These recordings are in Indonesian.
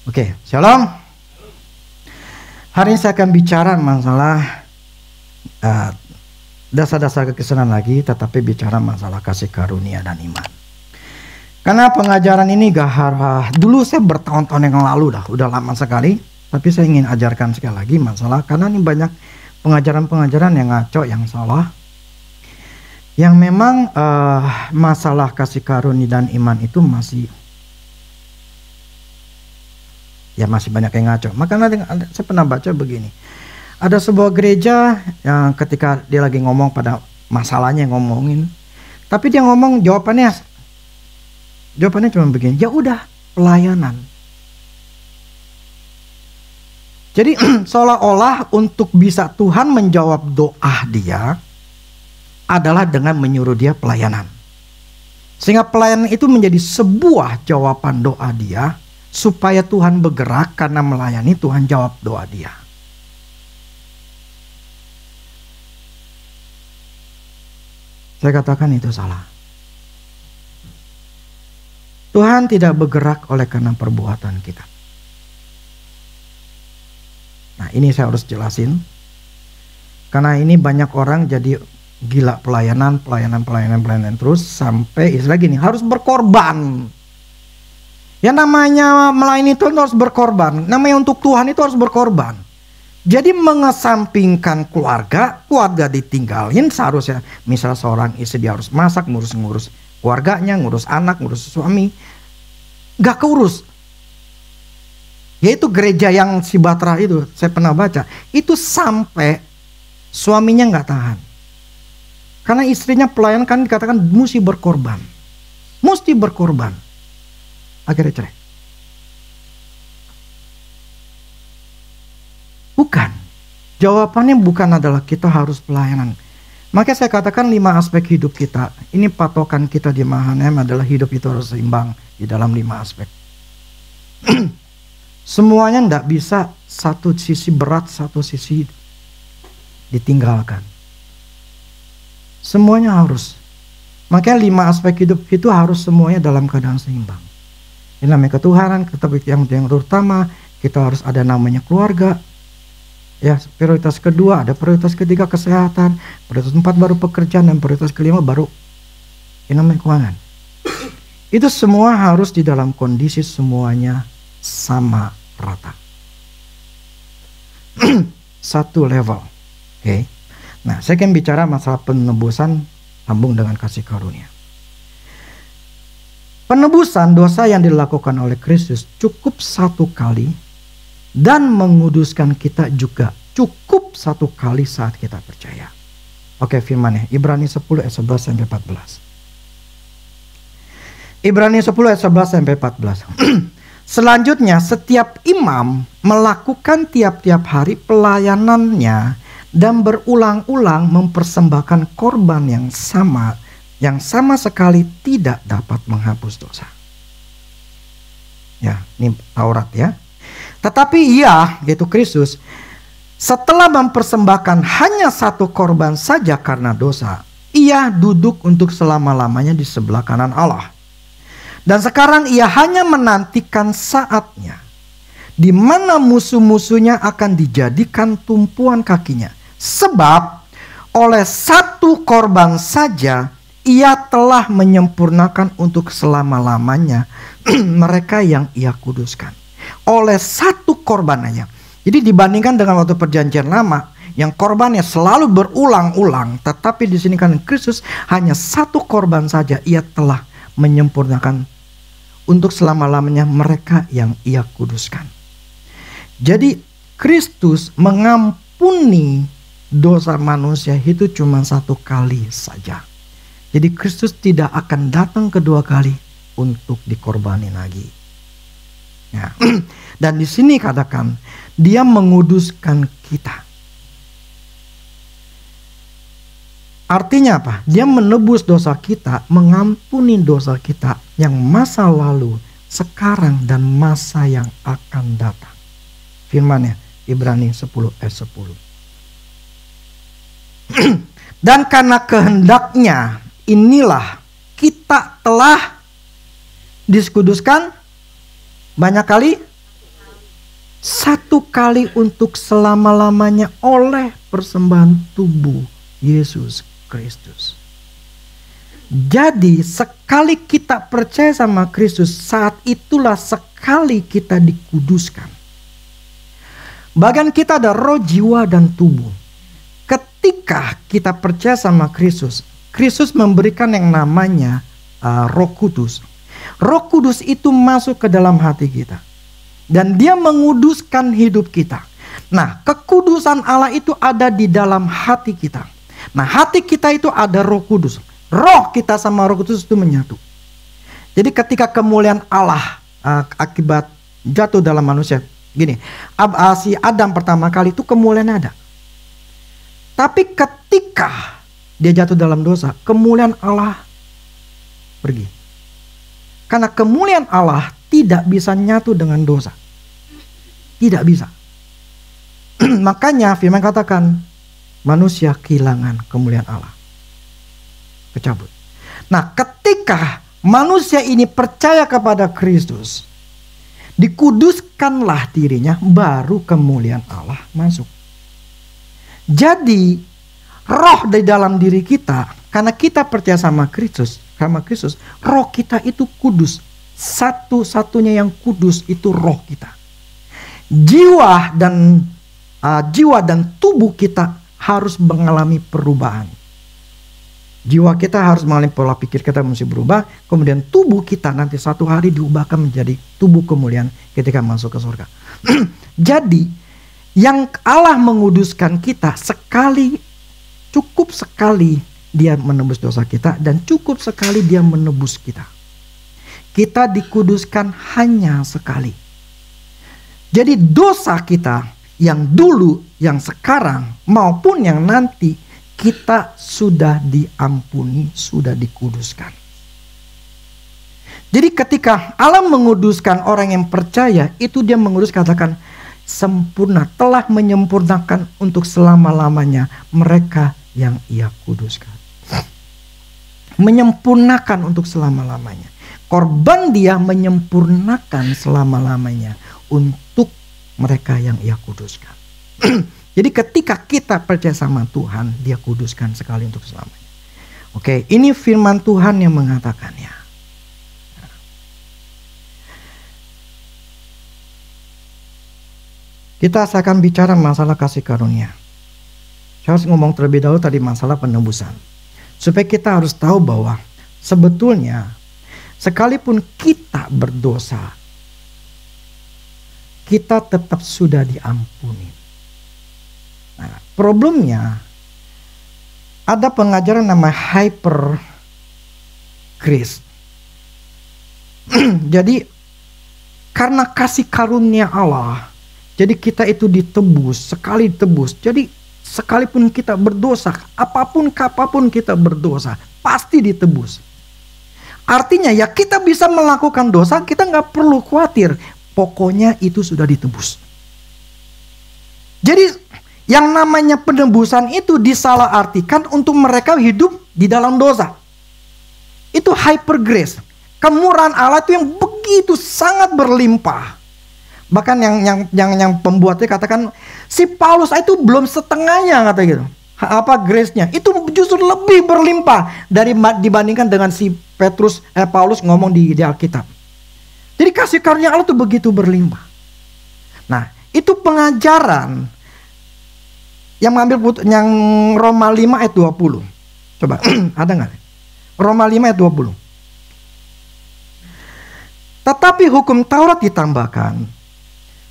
Oke, shalom. Hari ini saya akan bicara masalah dasar-dasar kekristenan lagi, tetapi bicara masalah kasih karunia dan iman. Karena pengajaran ini dulu saya bertahun-tahun yang lalu udah lama sekali, tapi saya ingin ajarkan sekali lagi masalah, karena ini banyak pengajaran-pengajaran yang ngaco, yang salah, yang memang masalah kasih karunia dan iman itu masih banyak yang ngaco. Makanya saya pernah baca begini, ada sebuah gereja yang ketika dia lagi ngomong pada masalahnya ngomongin, tapi dia ngomong jawabannya cuma begini, ya udah pelayanan. Jadi seolah-olah untuk bisa Tuhan menjawab doa dia adalah dengan menyuruh dia pelayanan, sehingga pelayanan itu menjadi sebuah jawaban doa dia, supaya Tuhan bergerak karena melayani Tuhan jawab doa dia. Saya katakan itu salah. Tuhan tidak bergerak oleh karena perbuatan kita. Nah, ini saya harus jelasin. Karena ini banyak orang jadi gila pelayanan terus sampai istilah gini, harus berkorban. Ya namanya melayani Tuhan harus berkorban. Namanya untuk Tuhan itu harus berkorban. Jadi mengesampingkan keluarga ditinggalin seharusnya. Misalnya seorang istri dia harus masak, ngurus keluarganya, ngurus anak, ngurus suami. Gak keurus. Yaitu gereja yang si Batra itu, saya pernah baca. Itu sampai suaminya gak tahan. Karena istrinya pelayan kan dikatakan mesti berkorban. Mesti berkorban. Akhirnya cerai. Bukan. Jawabannya bukan adalah kita harus pelayanan. Makanya saya katakan 5 aspek hidup kita. Ini patokan kita di Mahanaim adalah hidup itu harus seimbang di dalam 5 aspek. Semuanya tidak bisa satu sisi berat, satu sisi ditinggalkan. Semuanya harus. Makanya 5 aspek hidup itu harus semuanya dalam keadaan seimbang. Ini namanya ketuhanan, tetapi yang terutama kita harus ada namanya keluarga. Ya, prioritas kedua, ada prioritas ketiga kesehatan, prioritas 4 baru pekerjaan, dan prioritas kelima baru ini namanya keuangan. Itu semua harus di dalam kondisi semuanya sama rata. Satu level. Oke. Nah, saya akan bicara masalah penebusan sambung dengan kasih karunia. Penebusan dosa yang dilakukan oleh Kristus cukup 1 kali dan menguduskan kita juga cukup 1 kali saat kita percaya. Oke, firmannya Ibrani 10 ayat 11 sampai 14. Ibrani 10 ayat 11 sampai 14. Selanjutnya setiap imam melakukan tiap-tiap hari pelayanannya dan berulang-ulang mempersembahkan korban yang sama sekali tidak dapat menghapus dosa. Ya, ini Taurat ya. Tetapi ia, yaitu Kristus, setelah mempersembahkan hanya 1 korban saja karena dosa, ia duduk untuk selama-lamanya di sebelah kanan Allah. Dan sekarang ia hanya menantikan saatnya di mana musuh-musuhnya akan dijadikan tumpuan kakinya. Sebab oleh 1 korban saja ia telah menyempurnakan untuk selama-lamanya mereka yang ia kuduskan. Oleh 1 korban aja. Jadi dibandingkan dengan waktu perjanjian lama yang korbannya selalu berulang-ulang, tetapi di sini kan Kristus hanya 1 korban saja ia telah menyempurnakan untuk selama-lamanya mereka yang ia kuduskan. Jadi Kristus mengampuni dosa manusia itu cuma 1 kali saja. Jadi Kristus tidak akan datang kedua kali untuk dikorbanin lagi. Ya. Dan di sini katakan dia menguduskan kita. Artinya apa? Dia menebus dosa kita, mengampuni dosa kita yang masa lalu, sekarang, dan masa yang akan datang. Firman-Nya Ibrani 10 ayat 10. Dan karena kehendaknya inilah kita telah dikuduskan banyak kali Satu kali untuk selama-lamanya oleh persembahan tubuh Yesus Kristus. Jadi sekali kita percaya sama Kristus, saat itulah sekali kita dikuduskan. Bagian kita ada roh, jiwa, dan tubuh. Ketika kita percaya sama Kristus, Kristus memberikan yang namanya Roh Kudus. Roh Kudus itu masuk ke dalam hati kita. Dan dia menguduskan hidup kita. Nah, kekudusan Allah itu ada di dalam hati kita. Nah, hati kita itu ada Roh Kudus. Roh kita sama Roh Kudus itu menyatu. Jadi ketika kemuliaan Allah akibat jatuh dalam manusia, gini, si Adam pertama kali itu kemuliaan ada. Tapi ketika dia jatuh dalam dosa, kemuliaan Allah pergi. Karena kemuliaan Allah tidak bisa nyatu dengan dosa. Tidak bisa. Makanya firman katakan, manusia kehilangan kemuliaan Allah. Kecabut. Nah, ketika manusia ini percaya kepada Kristus, dikuduskanlah dirinya, baru kemuliaan Allah masuk. Jadi, roh di dalam diri kita, karena kita percaya sama Kristus, roh kita itu kudus. Satu-satunya yang kudus itu roh kita. Jiwa dan tubuh kita harus mengalami perubahan. Jiwa kita harus mengalami pola pikir kita mesti berubah. Kemudian tubuh kita nanti satu hari diubahkan menjadi tubuh kemuliaan ketika masuk ke surga. Jadi yang Allah menguduskan kita sekali, cukup sekali dia menebus dosa kita, dan cukup sekali dia menebus kita. Kita dikuduskan hanya sekali. Jadi dosa kita yang dulu, yang sekarang, maupun yang nanti, kita sudah diampuni, sudah dikuduskan. Jadi ketika Allah menguduskan orang yang percaya, itu dia mengudus, katakan sempurna, telah menyempurnakan untuk selama-lamanya mereka yang ia kuduskan. Menyempurnakan untuk selama-lamanya. Korban dia menyempurnakan selama-lamanya untuk mereka yang ia kuduskan. Jadi ketika kita percaya sama Tuhan, dia kuduskan sekali untuk selamanya. Oke, ini firman Tuhan yang mengatakannya. Kita akan bicara masalah kasih karunia. Saya harus ngomong terlebih dahulu tadi masalah penebusan. Supaya kita harus tahu bahwa sebetulnya sekalipun kita berdosa, kita tetap sudah diampuni. Nah, problemnya ada pengajaran nama hyper grace. Jadi karena kasih karunia Allah, jadi kita itu ditebus, sekali ditebus. Jadi sekalipun kita berdosa, apapun kita berdosa, pasti ditebus. Artinya ya kita bisa melakukan dosa, kita nggak perlu khawatir. Pokoknya itu sudah ditebus. Jadi yang namanya penebusan itu disalahartikan untuk mereka hidup di dalam dosa. Itu hyper grace. Kemurahan Allah itu yang begitu sangat berlimpah. Bahkan yang pembuatnya katakan si Paulus itu belum setengahnya, kata gitu. Apa grace-nya? Itu justru lebih berlimpah dibandingkan dengan si Paulus ngomong di Alkitab. Jadi kasih karunia Allah itu begitu berlimpah. Nah, itu pengajaran yang mengambil yang Roma 5 ayat 20. Coba ada nggak? Roma 5 ayat 20. Tetapi hukum Taurat ditambahkan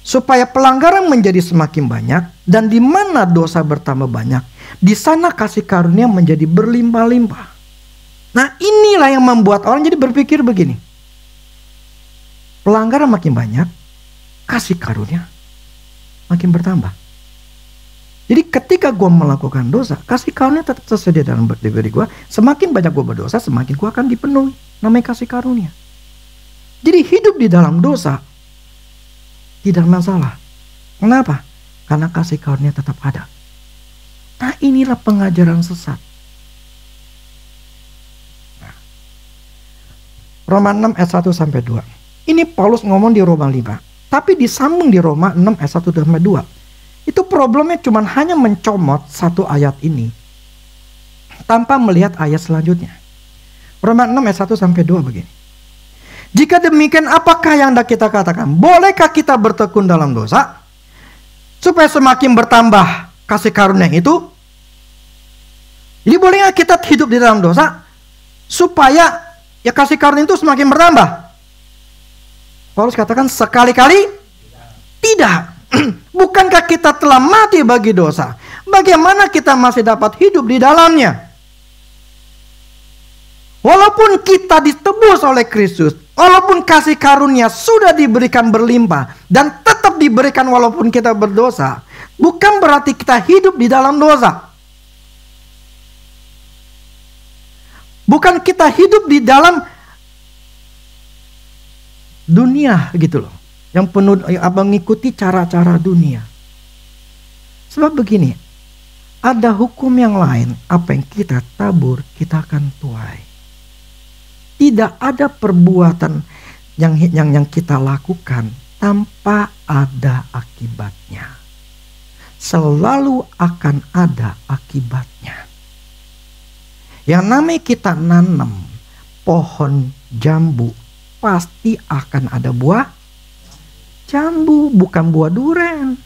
supaya pelanggaran menjadi semakin banyak, dan di mana dosa bertambah banyak, di sana kasih karunia menjadi berlimpah-limpah. Nah, inilah yang membuat orang jadi berpikir begini. Pelanggaran makin banyak, kasih karunia makin bertambah. Jadi ketika gue melakukan dosa, kasih karunia tetap tersedia dalam diri gue. Semakin banyak gue berdosa, semakin gue akan dipenuhi. Namanya kasih karunia. Jadi hidup di dalam dosa tidak masalah. Kenapa? Karena kasih karunia tetap ada. Nah, inilah pengajaran sesat. Roma 6 ayat 1 sampai 2. Ini Paulus ngomong di Roma 5. Tapi disambung di Roma 6 ayat 1 sampai 2. Itu problemnya cuma hanya mencomot satu ayat ini tanpa melihat ayat selanjutnya. Roma 6 ayat 1 sampai 2 begini. Jika demikian, apakah yang hendak kita katakan? Bolehkah kita bertekun dalam dosa supaya semakin bertambah kasih karunia itu? Jadi boleh nggak kita hidup di dalam dosa supaya ya kasih karunia itu semakin bertambah? Paulus katakan sekali-kali tidak. Bukankah kita telah mati bagi dosa? Bagaimana kita masih dapat hidup di dalamnya? Walaupun kita ditebus oleh Kristus, walaupun kasih karunia sudah diberikan berlimpah dan tetap diberikan walaupun kita berdosa, bukan berarti kita hidup di dalam dosa. Bukan kita hidup di dalam dunia gitu loh, yang penuh mengikuti cara-cara dunia. Sebab begini, ada hukum yang lain, apa yang kita tabur kita akan tuai. Tidak ada perbuatan yang kita lakukan tanpa ada akibatnya. Selalu akan ada akibatnya. Yang namanya kita nanam pohon jambu, pasti akan ada buah jambu, bukan buah duren.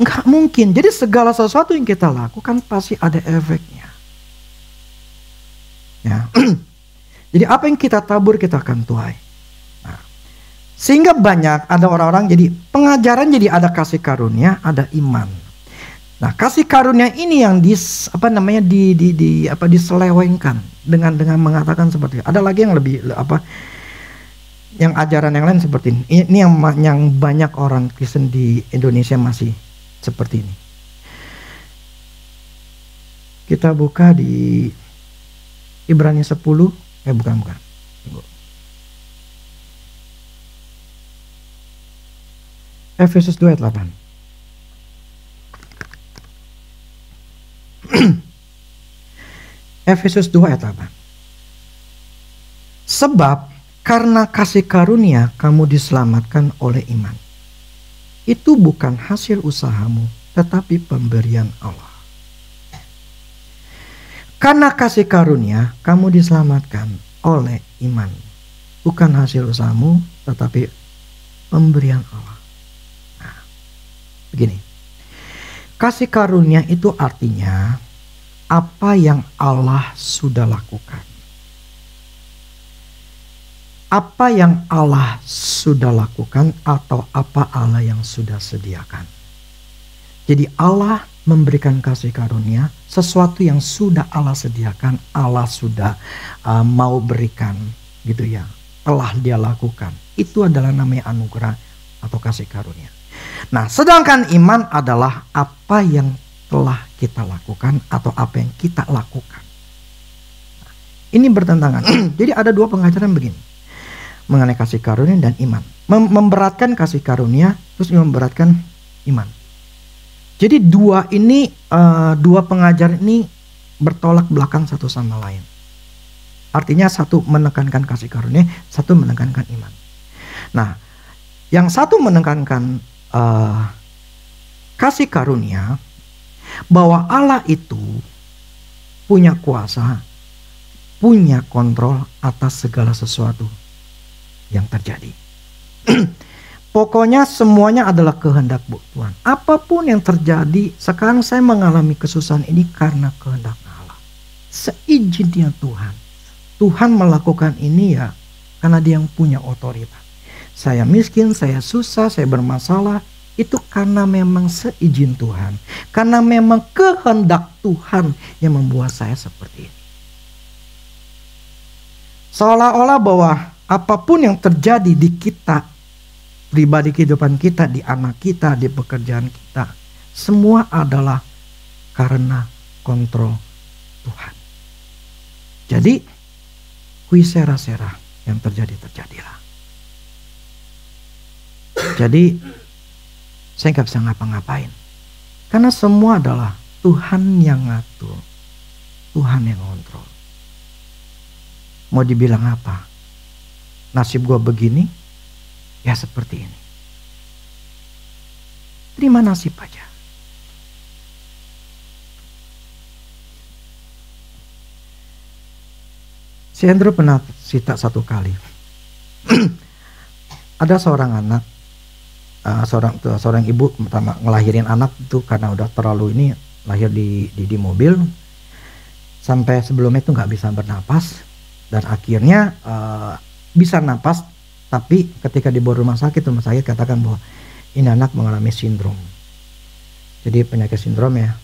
Nggak mungkin. Jadi segala sesuatu yang kita lakukan pasti ada efeknya. Ya. Jadi apa yang kita tabur kita akan tuai. Nah, sehingga banyak ada orang-orang jadi pengajaran, jadi ada kasih karunia, ada iman. Nah, kasih karunia ini yang diselewengkan dengan mengatakan seperti itu. Ada lagi yang lebih yang ajaran yang lain seperti ini. Ini yang banyak orang Kristen di Indonesia masih seperti ini. Kita buka di Ibrani 10, bukan. Efesus 2 ayat 8. Efesus 2 ayat 8. Sebab karena kasih karunia kamu diselamatkan oleh iman. Itu bukan hasil usahamu, tetapi pemberian Allah. Karena kasih karunia kamu diselamatkan oleh iman. Bukan hasil usahamu, tetapi pemberian Allah. Nah, begini. Kasih karunia itu artinya apa yang Allah sudah lakukan. Apa yang Allah sudah lakukan atau apa Allah yang sudah sediakan. Jadi Allah memberikan kasih karunia, sesuatu yang sudah Allah sediakan, Allah sudah mau berikan gitu ya. Telah dia lakukan. Itu adalah namanya anugerah atau kasih karunia. Nah, sedangkan iman adalah apa yang telah kita lakukan atau apa yang kita lakukan. Nah, ini bertentangan. Jadi ada dua pengajaran begini. Mengenai kasih karunia dan iman. Memberatkan kasih karunia, terus memberatkan iman. Jadi dua pengajaran ini bertolak belakang satu sama lain. Artinya satu menekankan kasih karunia, satu menekankan iman. Nah, yang satu menekankan kasih karunia, bahwa Allah itu punya kuasa, punya kontrol atas segala sesuatu yang terjadi. Pokoknya semuanya adalah kehendak Tuhan. Apapun yang terjadi, sekarang saya mengalami kesusahan ini karena kehendak Allah. Seizinnya Tuhan. Tuhan melakukan ini ya karena dia yang punya otoritas. Saya miskin, saya susah, saya bermasalah. Itu karena memang seizin Tuhan. Karena memang kehendak Tuhan yang membuat saya seperti ini. Seolah-olah bahwa apapun yang terjadi di kita, pribadi kehidupan kita, di anak kita, di pekerjaan kita, semua adalah karena kontrol Tuhan. Jadi, kuisera-sera yang terjadilah. Jadi, saya nggak bisa ngapa-ngapain. Karena semua adalah Tuhan yang ngatur. Tuhan yang kontrol. Mau dibilang apa? Nasib gue begini, Ya seperti ini. Terima nasib aja. Si Andrew pernah cerita satu kali. Ada seorang anak, seorang ibu pertama ngelahirin anak itu karena udah terlalu ini, lahir di mobil, sampai sebelumnya itu nggak bisa bernapas, dan akhirnya bisa napas, tapi ketika dibawa rumah sakit katakan bahwa ini anak mengalami sindrom. Jadi penyakit sindrom ya,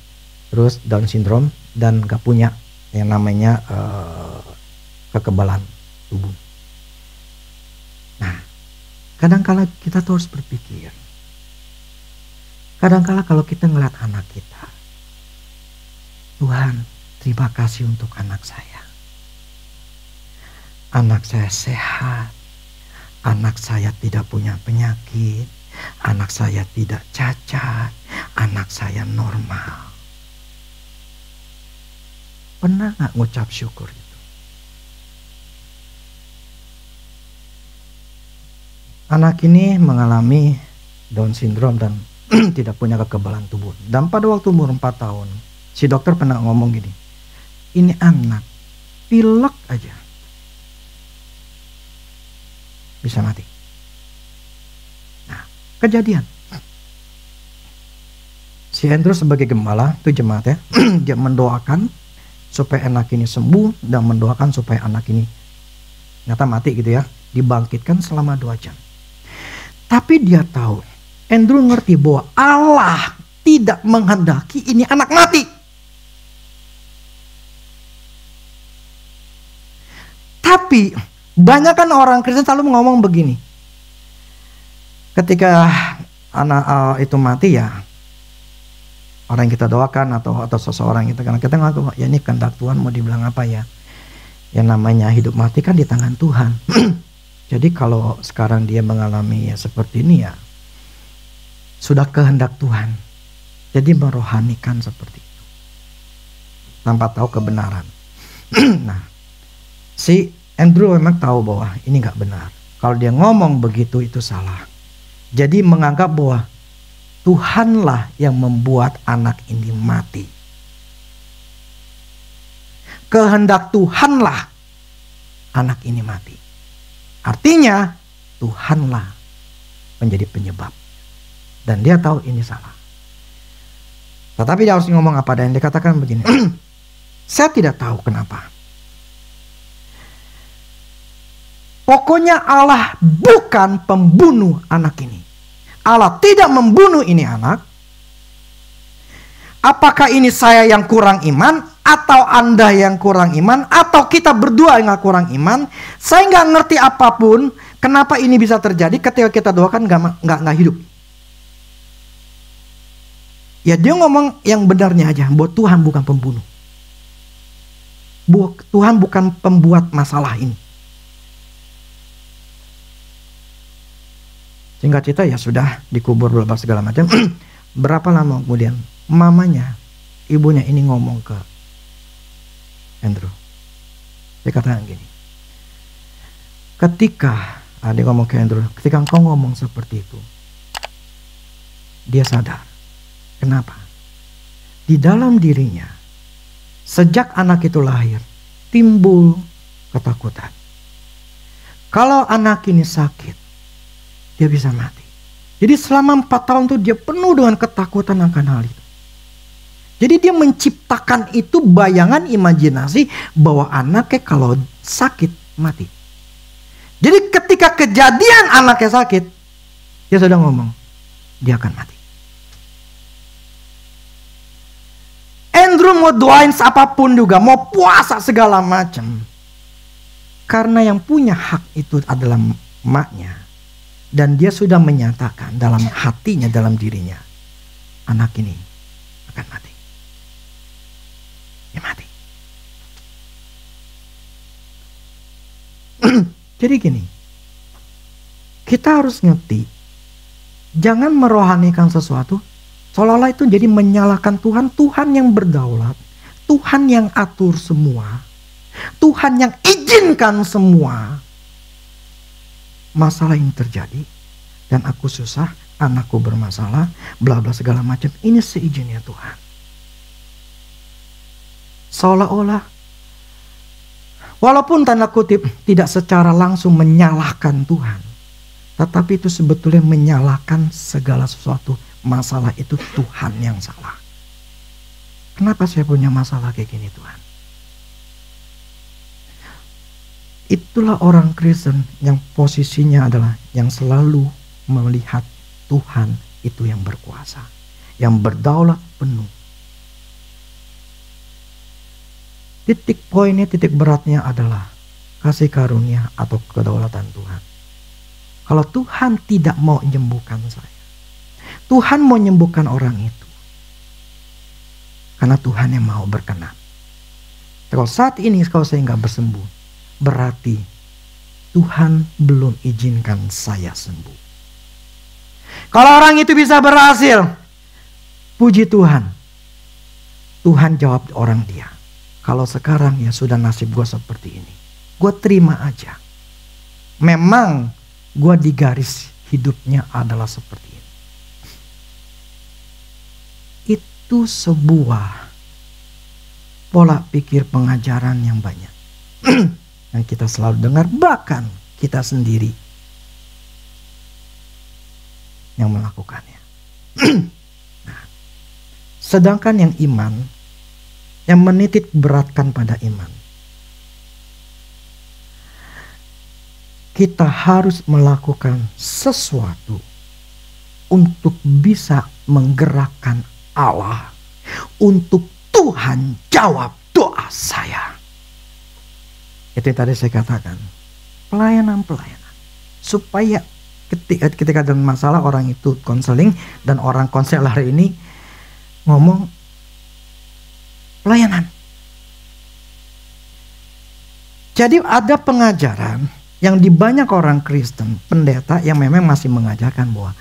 terus Down syndrome, dan nggak punya yang namanya kekebalan tubuh. Nah, kadangkala kita tuh harus berpikir. Kadangkala kalau kita ngeliat anak kita, Tuhan, terima kasih untuk anak saya. Anak saya sehat. Anak saya tidak punya penyakit. Anak saya tidak cacat. Anak saya normal. Pernah gak ngucap syukur itu? Anak ini mengalami Down syndrome dan tidak punya kekebalan tubuh. Dan pada waktu umur 4 tahun, si dokter pernah ngomong gini, ini anak pilek aja bisa mati. Nah, kejadian. Si Andrew sebagai gembala, itu jemaat ya, dia mendoakan supaya anak ini sembuh dan mendoakan supaya anak ini ternyata mati gitu ya, dibangkitkan selama 2 jam. Tapi dia tahu, Andrew ngerti bahwa Allah tidak menghendaki ini anak mati. Tapi banyak kan orang Kristen selalu ngomong begini. Ketika anak itu mati ya, orang yang kita doakan atau seseorang itu, karena kita ngaku ya ini kehendak Tuhan, mau dibilang apa ya. Yang namanya hidup mati kan di tangan Tuhan. Jadi kalau sekarang dia mengalami ya seperti ini ya, sudah kehendak Tuhan. Jadi merohanikan seperti itu, tanpa tahu kebenaran. Nah, si Andrew memang tahu bahwa ini nggak benar. Kalau dia ngomong begitu itu salah. Jadi menganggap bahwa Tuhanlah yang membuat anak ini mati. Kehendak Tuhanlah anak ini mati. Artinya Tuhanlah menjadi penyebab. Dan dia tahu ini salah. Tetapi dia harus ngomong apa, dan dia katakan begini. Saya tidak tahu kenapa. Pokoknya Allah bukan pembunuh anak ini. Allah tidak membunuh ini anak. Apakah ini saya yang kurang iman, atau Anda yang kurang iman, atau kita berdua yang kurang iman? Saya nggak ngerti apapun. Kenapa ini bisa terjadi ketika kita doakan nggak hidup? Ya dia ngomong yang benarnya aja, bahwa Tuhan bukan pembunuh. Bahwa Tuhan bukan pembuat masalah ini. Singkat cerita ya sudah dikubur segala macam. Berapa lama kemudian mamanya, ibunya ini ngomong ke Andrew. Dia katakan gini. Ketika dia ngomong ke Andrew, ketika engkau ngomong seperti itu, dia sadar. Kenapa? Di dalam dirinya, sejak anak itu lahir, timbul ketakutan. Kalau anak ini sakit, dia bisa mati. Jadi selama 4 tahun itu dia penuh dengan ketakutan akan hal itu. Jadi dia menciptakan itu bayangan imajinasi bahwa anaknya kalau sakit mati. Jadi ketika kejadian anaknya sakit, dia sudah ngomong, dia akan mati. Andrew mau doain apapun juga, mau puasa segala macam. Karena yang punya hak itu adalah emaknya. Dan dia sudah menyatakan dalam hatinya, dalam dirinya, anak ini akan mati. Dia mati. Jadi gini, kita harus ngerti, jangan merohanikan sesuatu seolah-olah itu jadi menyalahkan Tuhan. Tuhan yang berdaulat, Tuhan yang atur semua, Tuhan yang izinkan semua masalah ini terjadi. dan aku susah, anakku bermasalah, bla bla segala macam. Ini seizinnya Tuhan. Seolah-olah, walaupun tanda kutip tidak secara langsung menyalahkan Tuhan, tetapi itu sebetulnya menyalahkan segala sesuatu. Masalah itu Tuhan yang salah. Kenapa saya punya masalah kayak gini Tuhan? Itulah orang Kristen yang posisinya adalah yang selalu melihat Tuhan itu yang berkuasa, yang berdaulat penuh. Titik poinnya, titik beratnya adalah kasih karunia atau kedaulatan Tuhan. Kalau Tuhan tidak mau menyembuhkan saya, Tuhan mau menyembuhkan orang itu, karena Tuhan yang mau berkenan. Kalau saat ini kalau saya nggak bersembuh, berarti Tuhan belum izinkan saya sembuh. Kalau orang itu bisa berhasil, puji Tuhan. Tuhan jawab orang dia. Kalau sekarang ya sudah nasib gue seperti ini, gue terima aja. Memang gue di garis hidupnya adalah seperti ini. Itu sebuah pola pikir pengajaran yang banyak. Yang kita selalu dengar, bahkan kita sendiri yang melakukannya. Nah, sedangkan yang iman, yang menitik beratkan pada iman, kita harus melakukan sesuatu untuk bisa menggerakkan Allah, untuk Tuhan jawab doa saya. Itu yang tadi saya katakan, pelayanan. Supaya ketika ada masalah, orang itu konseling, dan orang konselor ini ngomong pelayanan. Jadi ada pengajaran yang di banyak orang Kristen, pendeta yang memang masih mengajarkan bahwa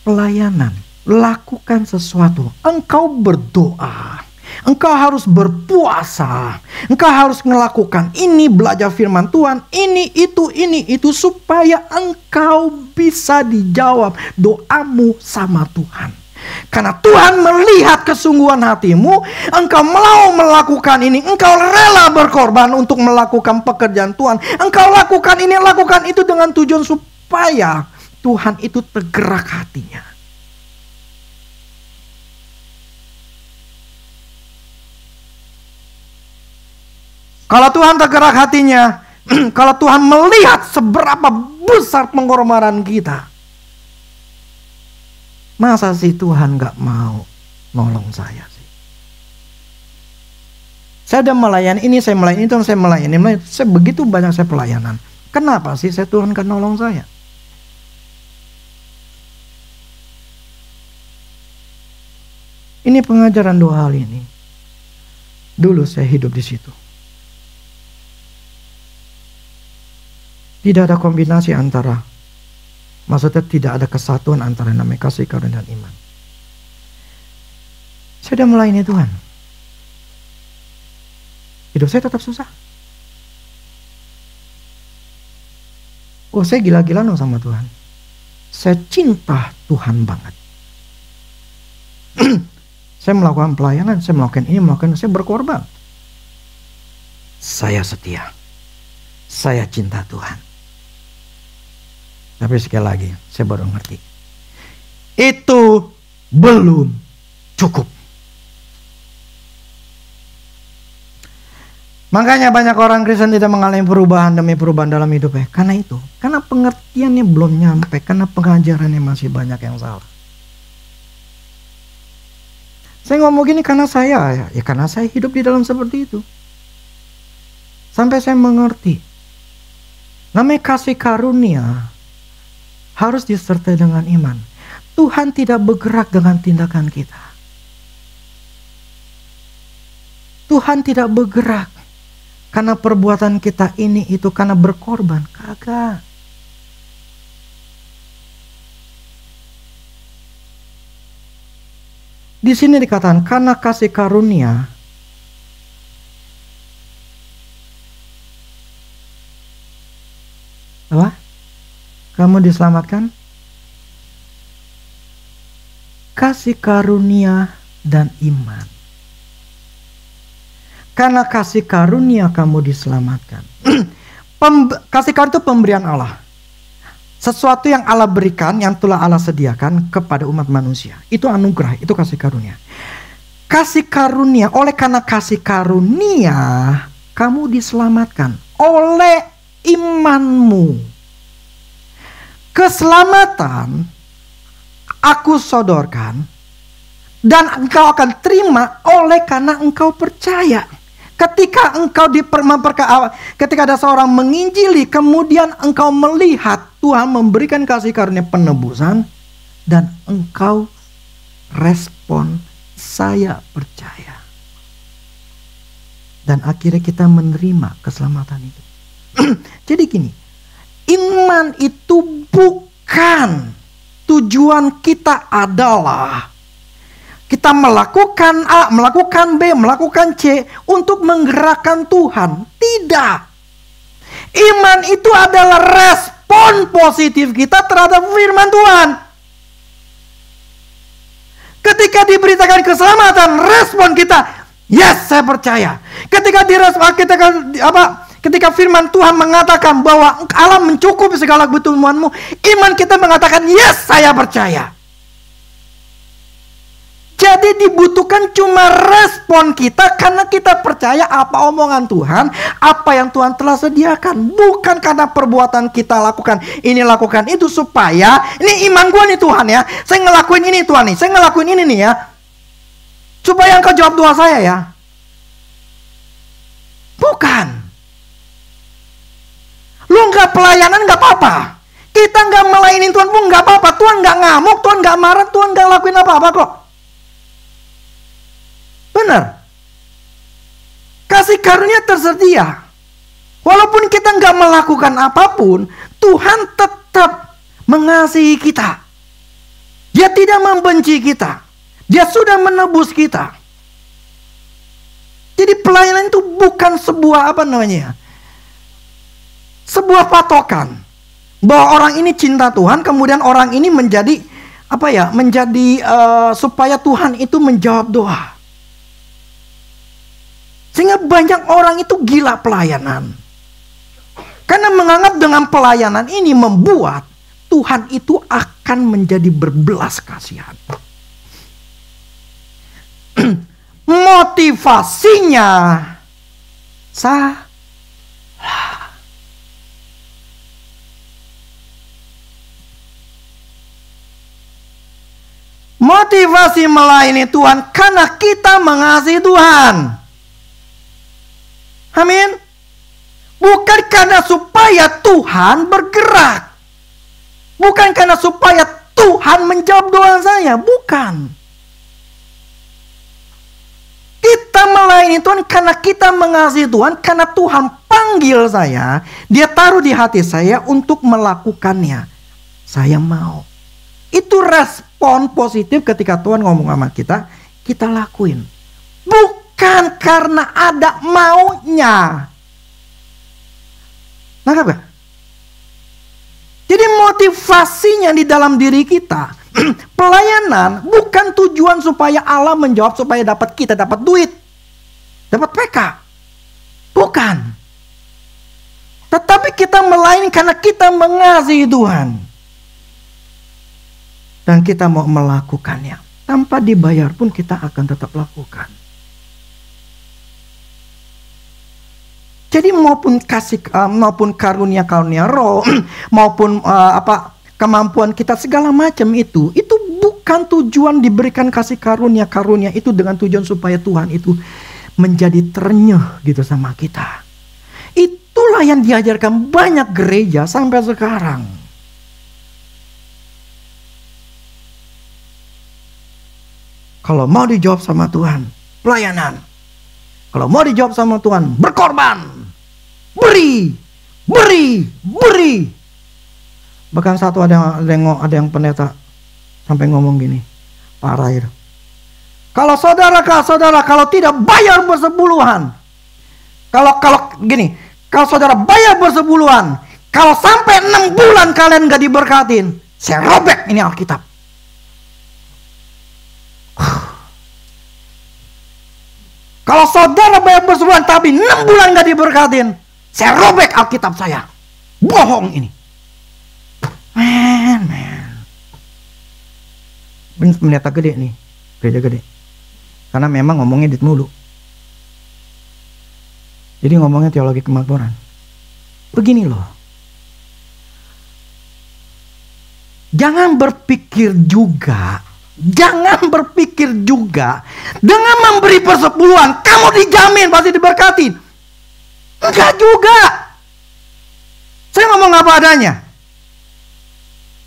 pelayanan, lakukan sesuatu, engkau berdoa, engkau harus berpuasa, engkau harus melakukan ini, belajar firman Tuhan, ini itu supaya engkau bisa dijawab doamu sama Tuhan. Karena Tuhan melihat kesungguhan hatimu, engkau mau melakukan ini, engkau rela berkorban untuk melakukan pekerjaan Tuhan, engkau lakukan ini, lakukan itu dengan tujuan supaya Tuhan itu tergerak hatinya. Kalau Tuhan tergerak hatinya, kalau Tuhan melihat seberapa besar pengorbanan kita, masa sih Tuhan gak mau nolong saya sih? Saya udah melayani ini, saya melayani itu, saya melayani. Saya begitu banyak saya pelayanan. Kenapa sih Tuhan gak nolong saya? Ini pengajaran dua hal ini. Dulu saya hidup di situ. Tidak ada kombinasi antara, maksudnya tidak ada kesatuan antara namanya kasih karunia dan iman. Saya sudah melayani Tuhan. Hidup saya tetap susah. Oh, saya gila-gilaan sama Tuhan. Saya cinta Tuhan banget. Saya melakukan pelayanan, saya melakukan ini, saya berkorban. Saya setia. Saya cinta Tuhan. Tapi sekali lagi, saya baru ngerti. Itu belum cukup. Makanya banyak orang Kristen tidak mengalami perubahan demi perubahan dalam hidupnya. Karena itu. Karena pengertiannya belum nyampe. Karena pengajarannya masih banyak yang salah. Saya ngomong gini karena saya. Ya karena saya hidup di dalam seperti itu. Sampai saya mengerti. Namanya kasih karunia harus disertai dengan iman. Tuhan tidak bergerak dengan tindakan kita. Tuhan tidak bergerak karena perbuatan kita ini itu, karena berkorban. Kagak. Di sini dikatakan karena kasih karunia apa? Kamu diselamatkan kasih karunia dan iman. Karena kasih karunia kamu diselamatkan. Kasih karunia itu pemberian Allah. Sesuatu yang Allah berikan, yang telah Allah sediakan kepada umat manusia. Itu anugerah, itu kasih karunia. Kasih karunia, oleh karena kasih karunia, kamu diselamatkan oleh imanmu. Keselamatan aku sodorkan dan engkau akan terima oleh karena engkau percaya. Ketika engkau ketika ada seorang menginjili, kemudian engkau melihat Tuhan memberikan kasih karunia penebusan, dan engkau respon, saya percaya. Dan akhirnya kita menerima keselamatan itu. Jadi gini, iman itu bukan tujuan kita adalah kita melakukan A, melakukan B, melakukan C untuk menggerakkan Tuhan. Tidak. Iman itu adalah respon positif kita terhadap firman Tuhan. Ketika diberitakan keselamatan, respon kita, yes, saya percaya. Ketika firman Tuhan mengatakan bahwa Allah mencukupi segala kebutuhanmu, iman kita mengatakan, yes, saya percaya. Jadi dibutuhkan cuma respon kita karena kita percaya apa omongan Tuhan, apa yang Tuhan telah sediakan. Bukan karena perbuatan kita lakukan ini, lakukan itu, supaya ini iman gue nih Tuhan ya, saya ngelakuin ini Tuhan nih, saya ngelakuin ini nih ya, supaya engkau jawab doa saya ya. Bukan. Lu nggak pelayanan nggak apa-apa, kita nggak melayani Tuhan pun nggak apa-apa, Tuhan nggak ngamuk, Tuhan nggak marah, Tuhan nggak lakuin apa-apa kok. Benar. Kasih karunia tersedia. Walaupun kita nggak melakukan apapun, Tuhan tetap mengasihi kita. Dia tidak membenci kita. Dia sudah menebus kita. Jadi pelayanan itu bukan sebuah sebuah patokan bahwa orang ini cinta Tuhan, kemudian orang ini menjadi supaya Tuhan itu menjawab doa. Sehingga banyak orang itu gila pelayanan. Karena menganggap dengan pelayanan ini membuat Tuhan itu akan menjadi berbelas kasihan. Motivasinya salah. Motivasi melayani Tuhan karena kita mengasihi Tuhan. Amin. Bukan karena supaya Tuhan bergerak. Bukan karena supaya Tuhan menjawab doa saya. Bukan. Kita melayani Tuhan karena kita mengasihi Tuhan. Karena Tuhan panggil saya. Dia taruh di hati saya untuk melakukannya. Saya mau. Itu respon positif ketika Tuhan ngomong sama kita. Kita lakuin. Bukan karena ada maunya. Nangkap gak? Jadi motivasinya di dalam diri kita. Pelayanan bukan tujuan supaya Allah menjawab, supaya kita dapat duit, dapat PK. Bukan. Tetapi kita melayani karena kita mengasihi Tuhan. Dan kita mau melakukannya. Tanpa dibayar pun kita akan tetap lakukan. Jadi maupun karunia roh, maupun kemampuan kita segala macam itu bukan tujuan diberikan kasih karunia itu dengan tujuan supaya Tuhan itu menjadi terenyuh gitu sama kita. Itulah yang diajarkan banyak gereja sampai sekarang. Kalau mau dijawab sama Tuhan, pelayanan. Kalau mau dijawab sama Tuhan, berkorban. Beri. Bahkan satu ada yang pendeta sampai ngomong gini, parah itu. Kalau saudara kalau tidak bayar bersepuluhan. Kalau saudara bayar bersepuluhan, kalau sampai 6 bulan kalian gak diberkatin, saya robek ini Alkitab. Kalau saudara bayar persepuluhan tapi 6 bulan gak diberkatin, saya robek Alkitab saya. Bohong ini. Men. Pendeta gede nih, gereja gede. Karena memang ngomongnya dit mulu. Jadi ngomongnya teologi kemakmuran. Begini loh. Jangan berpikir juga dengan memberi persepuluhan kamu dijamin pasti diberkati. Enggak juga. Saya ngomong apa adanya.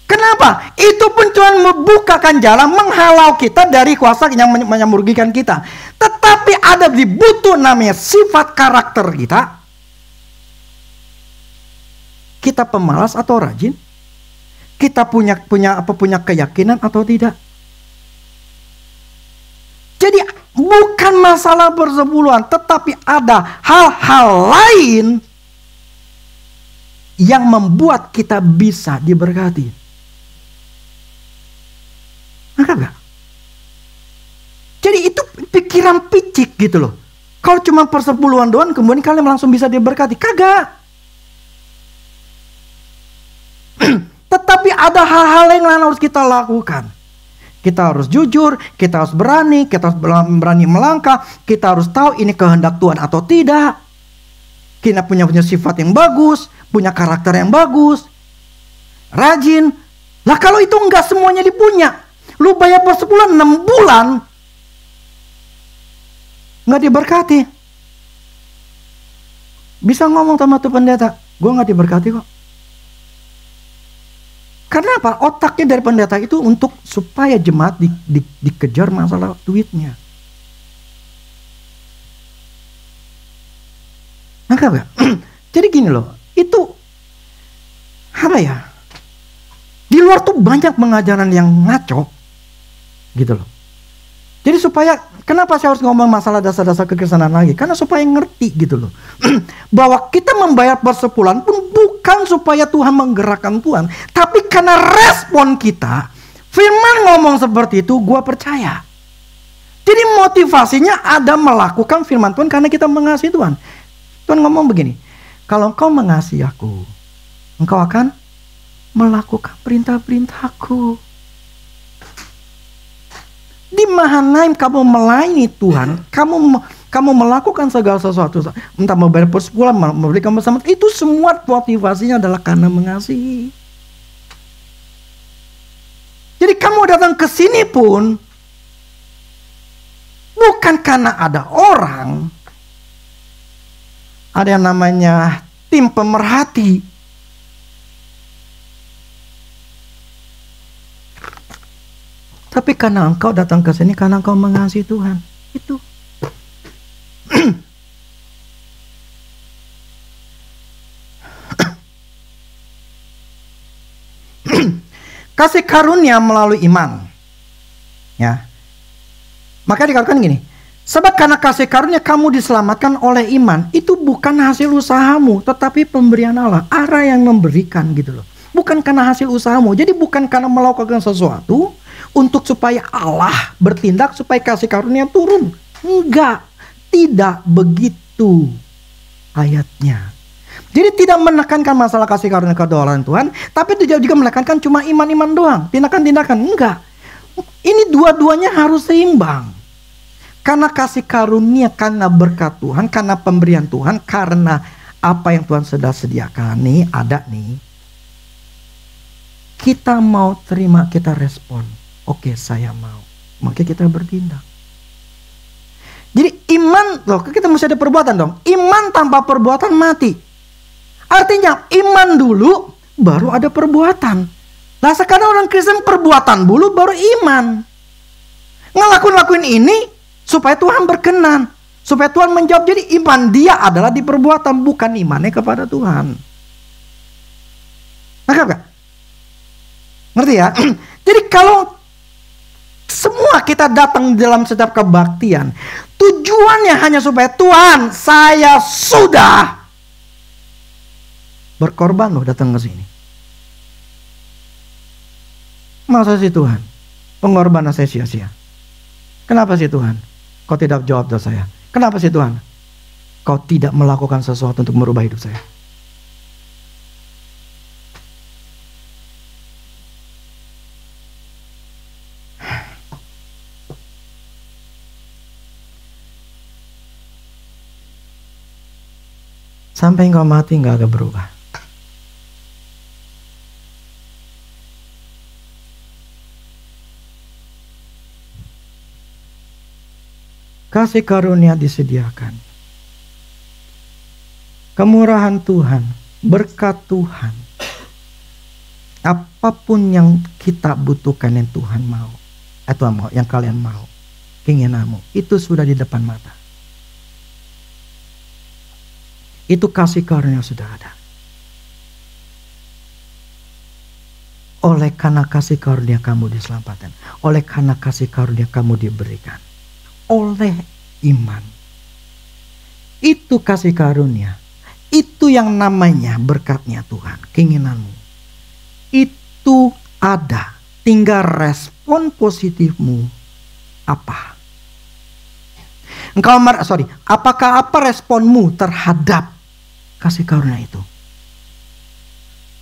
Kenapa? Itu pun cuma membukakan jalan menghalau kita dari kuasa yang merugikan kita. Tetapi ada dibutuh namanya sifat karakter kita. Kita pemalas atau rajin? Kita punya keyakinan atau tidak? Jadi bukan masalah persepuluhan, tetapi ada hal-hal lain yang membuat kita bisa diberkati. Enggak? Jadi itu pikiran picik gitu loh. Kalau cuma persepuluhan doang kemudian kalian langsung bisa diberkati. Kagak. Tetapi ada hal-hal yang lain harus kita lakukan. Kita harus jujur, kita harus berani, kita harus berani melangkah, kita harus tahu ini kehendak Tuhan atau tidak. Kita punya sifat yang bagus, punya karakter yang bagus, rajin. Lah kalau itu enggak semuanya dipunya, lu bayar persepuluhan 6 bulan nggak diberkati. Bisa ngomong sama tuh pendeta, gue nggak diberkati kok. Karena apa? Otaknya dari pendeta itu untuk supaya jemaat dikejar masalah duitnya. Enggak? Jadi gini loh, itu apa ya? Di luar tuh banyak pengajaran yang ngaco, gitu loh. Jadi supaya, kenapa saya harus ngomong masalah dasar-dasar kekristenan lagi? Karena supaya ngerti gitu loh. Bahwa kita membayar persepuluhan pun bukan supaya Tuhan menggerakkan Tuhan. Tapi karena respon kita, firman ngomong seperti itu, gua percaya. Jadi motivasinya ada melakukan firman Tuhan karena kita mengasihi Tuhan. Tuhan ngomong begini, kalau engkau mengasihi aku, engkau akan melakukan perintah-perintahku. Di mana kamu melayani Tuhan, kamu melakukan segala sesuatu, entah membayar persepuluhan, memberikan bersama, itu semua motivasinya adalah karena mengasihi. Jadi kamu datang ke sini pun bukan karena ada orang, ada yang namanya tim pemerhati. Tapi karena engkau datang ke sini karena engkau mengasihi Tuhan. Itu. Kasih karunia melalui iman. Ya. Maka dikatakan gini, sebab karena kasih karunia kamu diselamatkan oleh iman, itu bukan hasil usahamu, tetapi pemberian Allah. Allah yang memberikan gitu loh. Bukan karena hasil usahamu. Jadi bukan karena melakukan sesuatu untuk supaya Allah bertindak supaya kasih karunia turun. Enggak, tidak begitu ayatnya. Jadi tidak menekankan masalah kasih karunia kedaulatan Tuhan, tapi tidak juga menekankan cuma iman-iman doang, tindakan-tindakan. Enggak. Ini dua-duanya harus seimbang. Karena kasih karunia, karena berkat Tuhan, karena pemberian Tuhan, karena apa yang Tuhan sudah sediakan nih, ada nih. Kita mau terima, kita respon. Oke, saya mau. Maka kita bertindak. Jadi iman, loh, kita mesti ada perbuatan dong. Iman tanpa perbuatan mati. Artinya iman dulu, baru ada perbuatan. Nah sekarang orang Kristen perbuatan dulu, baru iman. Ngelakuin ini, supaya Tuhan berkenan. Supaya Tuhan menjawab. Jadi iman dia adalah di perbuatan, bukan imannya kepada Tuhan. Nangkap gak? Ngerti ya? Jadi kalau semua kita datang dalam setiap kebaktian, tujuannya hanya supaya Tuhan, saya sudah berkorban loh datang ke sini. Masa sih Tuhan, pengorbanan saya sia-sia? Kenapa sih Tuhan Kau tidak jawab doa saya? Kenapa sih Tuhan Kau tidak melakukan sesuatu untuk merubah hidup saya? Sampai engkau mati nggak akan berubah. Kasih karunia disediakan. Kemurahan Tuhan, berkat Tuhan. Apapun yang kita butuhkan yang Tuhan mau, atau yang kalian mau, keinginanmu, itu sudah di depan mata. Itu kasih karunia sudah ada. Oleh karena kasih karunia kamu diselamatkan. Oleh karena kasih karunia kamu diberikan. Oleh iman. Itu kasih karunia. Itu yang namanya berkatnya Tuhan. Keinginanmu. Itu ada. Tinggal respon positifmu. Apa? Apakah apa responmu terhadap kasih karunia itu?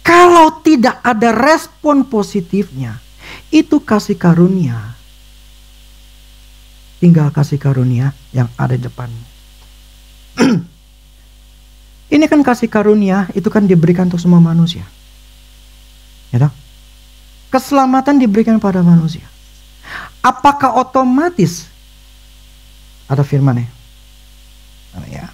Kalau tidak ada respon positifnya, itu kasih karunia. Tinggal kasih karunia yang ada di depanmu. Ini kan kasih karunia, itu kan diberikan untuk semua manusia. Ya, keselamatan diberikan pada manusia. Apakah otomatis ada firman ya?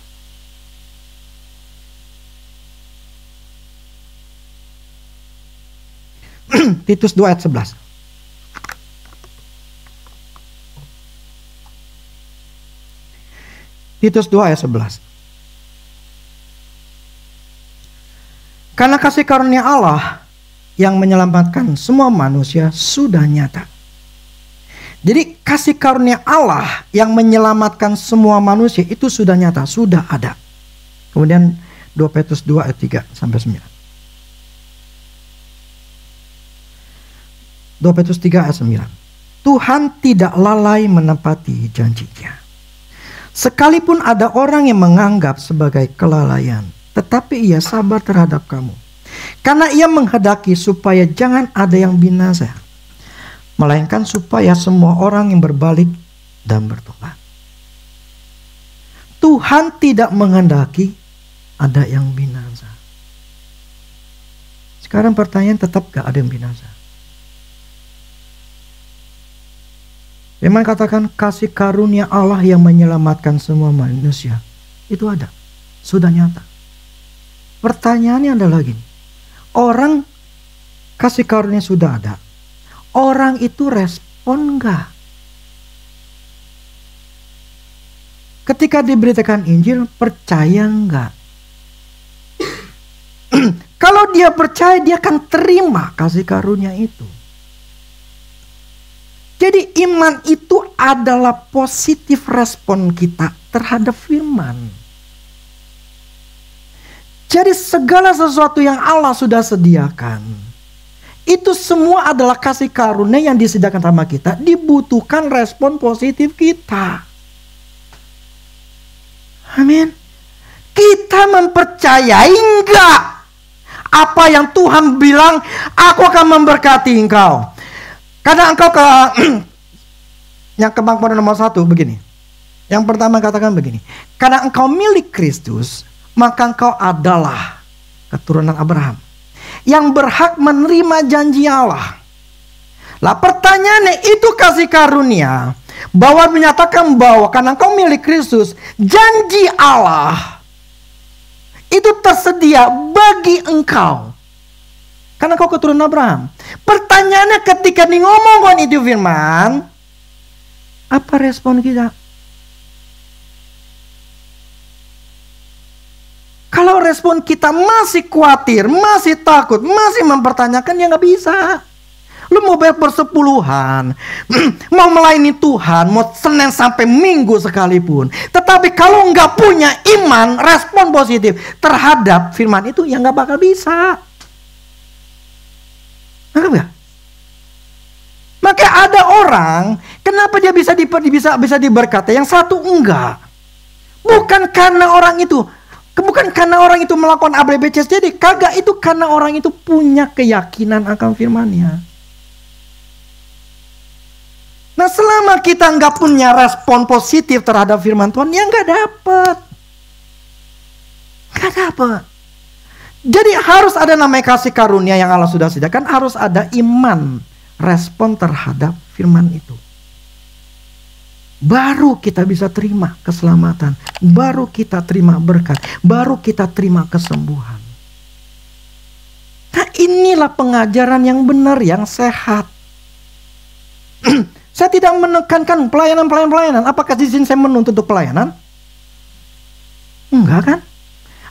Titus 2 ayat 11. Titus 2 ayat 11. Karena kasih karunia Allah yang menyelamatkan semua manusia sudah nyata. Jadi kasih karunia Allah yang menyelamatkan semua manusia itu sudah nyata, sudah ada. Kemudian 2 Petrus 2 ayat 3 sampai 9. 2 Petrus 3 ayat 9. Tuhan tidak lalai menepati janjinya. Sekalipun ada orang yang menganggap sebagai kelalaian, tetapi ia sabar terhadap kamu. Karena ia menghendaki supaya jangan ada yang binasa, melainkan supaya semua orang yang berbalik dan bertobat. Tuhan tidak menghendaki ada yang binasa. Sekarang pertanyaan, tetap gak ada yang binasa? Firman katakan kasih karunia Allah yang menyelamatkan semua manusia. Itu ada. Sudah nyata. Pertanyaannya adalah gini. Orang kasih karunia sudah ada. Orang itu respon enggak? Ketika diberitakan Injil, percaya enggak? Kalau dia percaya, dia akan terima kasih karunia itu. Jadi iman itu adalah positif respon kita terhadap firman. Jadi segala sesuatu yang Allah sudah sediakan, itu semua adalah kasih karunia yang disediakan sama kita. Dibutuhkan respon positif kita. Amin. Kita mempercayai enggak apa yang Tuhan bilang, aku akan memberkati engkau. Karena engkau yang kebangkitan nomor 1 begini. Yang pertama katakan begini. Karena engkau milik Kristus, maka engkau adalah keturunan Abraham yang berhak menerima janji Allah. Lah pertanyaannya, itu kasih karunia bahwa menyatakan bahwa karena engkau milik Kristus, janji Allah itu tersedia bagi engkau. Karena kau keturunan Abraham. Pertanyaannya, ketika ngomongkan itu firman, apa respon kita? Kalau respon kita masih khawatir, masih takut, masih mempertanyakan, ya nggak bisa. Lu mau bayar bersepuluhan, mau melayani Tuhan, mau Senin sampai Minggu sekalipun. Tetapi kalau nggak punya iman, respon positif terhadap firman itu, ya nggak bakal bisa. Maka ada orang Kenapa dia bisa diberkati? Yang satu enggak. Bukan karena orang itu melakukan A, B, C, D. Kagak, itu karena orang itu punya keyakinan akan firman-Nya. Nah, selama kita nggak punya respon positif terhadap firman Tuhan, ya nggak dapet. Nggak dapet. Jadi harus ada namanya kasih karunia yang Allah sudah sediakan. Harus ada iman, respon terhadap firman itu. Baru kita bisa terima keselamatan. Baru kita terima berkat. Baru kita terima kesembuhan. Nah, inilah pengajaran yang benar, yang sehat. Saya tidak menekankan pelayanan. Apakah di sini saya menuntut untuk pelayanan? Enggak kan?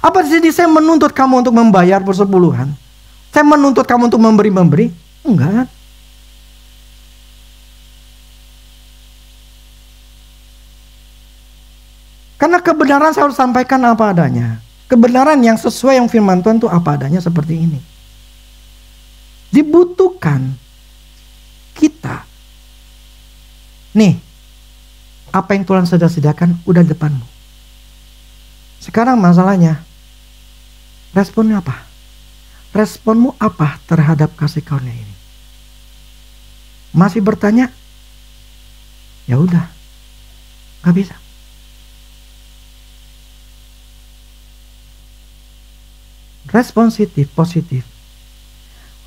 Apa di sini saya menuntut kamu untuk membayar persepuluhan? Saya menuntut kamu untuk memberi? Enggak kan? Karena kebenaran saya harus sampaikan apa adanya. Kebenaran yang sesuai yang firman Tuhan itu apa adanya seperti ini. Dibutuhkan kita. Nih, apa yang Tuhan sudah sediakan udah depanmu. Sekarang masalahnya, responnya apa? Responmu apa terhadap kasih karunia ini? Masih bertanya? Ya udah, nggak bisa. Positif.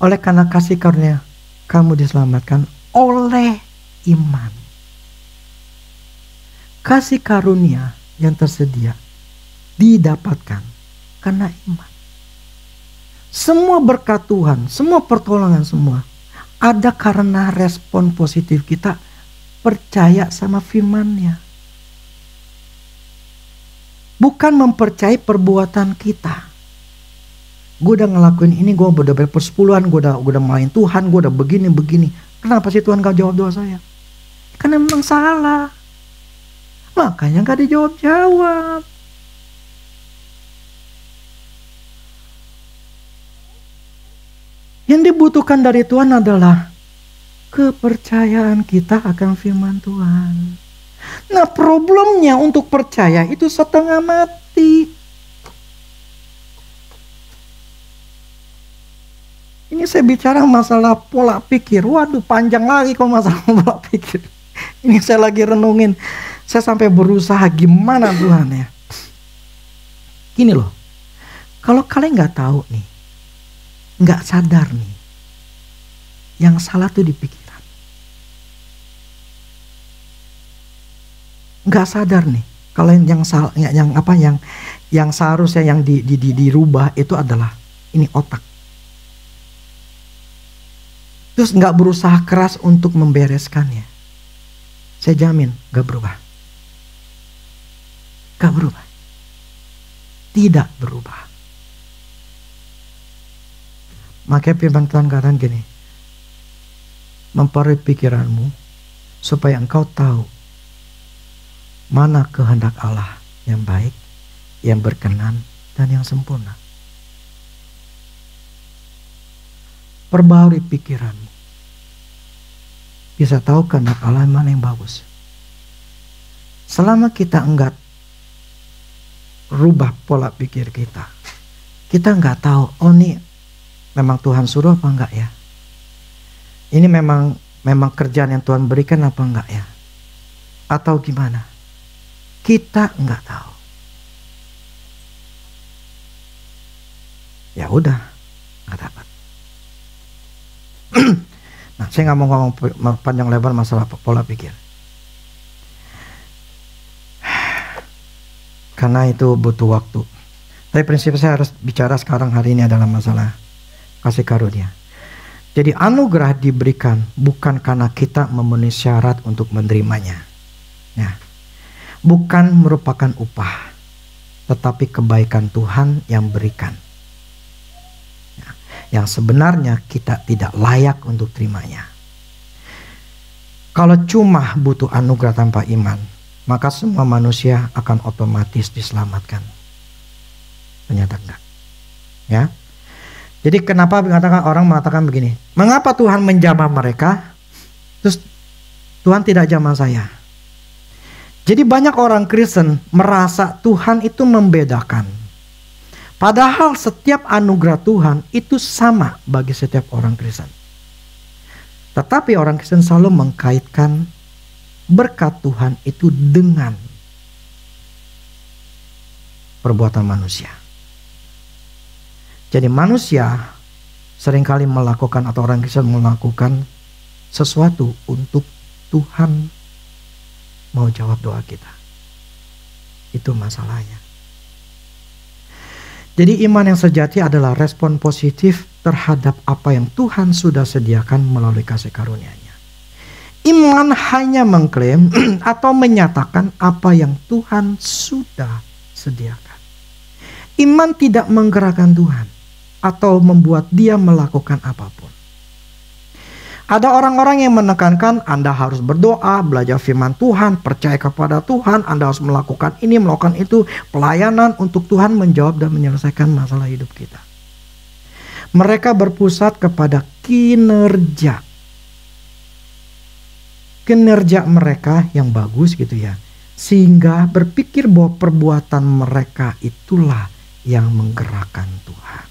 Oleh karena kasih karunia, kamu diselamatkan oleh iman. Kasih karunia yang tersedia didapatkan karena iman. Semua berkat Tuhan, semua pertolongan semua ada karena respon positif kita percaya sama firman-Nya. Bukan mempercayai perbuatan kita. Gue udah ngelakuin ini, gue udah bayar persepuluhan, gue udah main Tuhan, gue udah begini. Kenapa sih Tuhan gak jawab doa saya? Karena memang salah. Makanya gak dijawab-jawab. Yang dibutuhkan dari Tuhan adalah kepercayaan kita akan firman Tuhan. Nah, problemnya untuk percaya itu setengah mati. Ini saya bicara masalah pola pikir. Waduh, panjang lagi kok masalah pola pikir. Ini saya lagi renungin. Saya sampai berusaha gimana Tuhan ya. Gini loh. Kalau kalian nggak tahu nih, nggak sadar nih, yang salah tuh di pikiran. Nggak sadar nih. Kalau yang salah, yang seharusnya yang dirubah itu adalah ini otak. Terus nggak berusaha keras untuk membereskannya. Saya jamin nggak berubah. Nggak berubah. Tidak berubah. Makanya firman Tuhan katakan gini. Memperoleh pikiranmu supaya engkau tahu mana kehendak Allah yang baik, yang berkenan, dan yang sempurna. Perbaharui pikiranmu. Bisa tahu kehendak Allah mana yang bagus. Selama kita enggak rubah pola pikir kita enggak tahu, oh ini memang Tuhan suruh apa enggak ya? Ini memang kerjaan yang Tuhan berikan apa enggak ya? Atau gimana? Kita enggak tahu. Ya udah, enggak dapat. Nah, saya nggak mau ngomong panjang lebar masalah pola pikir, karena itu butuh waktu. Tapi prinsip saya harus bicara sekarang hari ini adalah masalah kasih karunia. Jadi anugerah diberikan bukan karena kita memenuhi syarat untuk menerimanya. Nah, bukan merupakan upah, tetapi kebaikan Tuhan yang berikan. Yang sebenarnya kita tidak layak untuk terimanya. Kalau cuma butuh anugerah tanpa iman, maka semua manusia akan otomatis diselamatkan. Ternyata enggak. Ya. Jadi kenapa orang mengatakan begini? Mengapa Tuhan menjamah mereka? Terus Tuhan tidak jamah saya. Jadi banyak orang Kristen merasa Tuhan itu membedakan. Padahal setiap anugerah Tuhan itu sama bagi setiap orang Kristen. Tetapi orang Kristen selalu mengkaitkan berkat Tuhan itu dengan perbuatan manusia. Jadi manusia seringkali melakukan, atau orang Kristen melakukan sesuatu untuk Tuhan mau jawab doa kita. Itu masalahnya. Jadi iman yang sejati adalah respon positif terhadap apa yang Tuhan sudah sediakan melalui kasih karunia-Nya. Iman hanya mengklaim atau menyatakan apa yang Tuhan sudah sediakan. Iman tidak menggerakkan Tuhan atau membuat Dia melakukan apapun. Ada orang-orang yang menekankan Anda harus berdoa, belajar firman Tuhan, percaya kepada Tuhan, Anda harus melakukan ini, melakukan itu, pelayanan untuk Tuhan menjawab dan menyelesaikan masalah hidup kita. Mereka berpusat kepada kinerja. Kinerja mereka yang bagus gitu ya. Sehingga berpikir bahwa perbuatan mereka itulah yang menggerakkan Tuhan.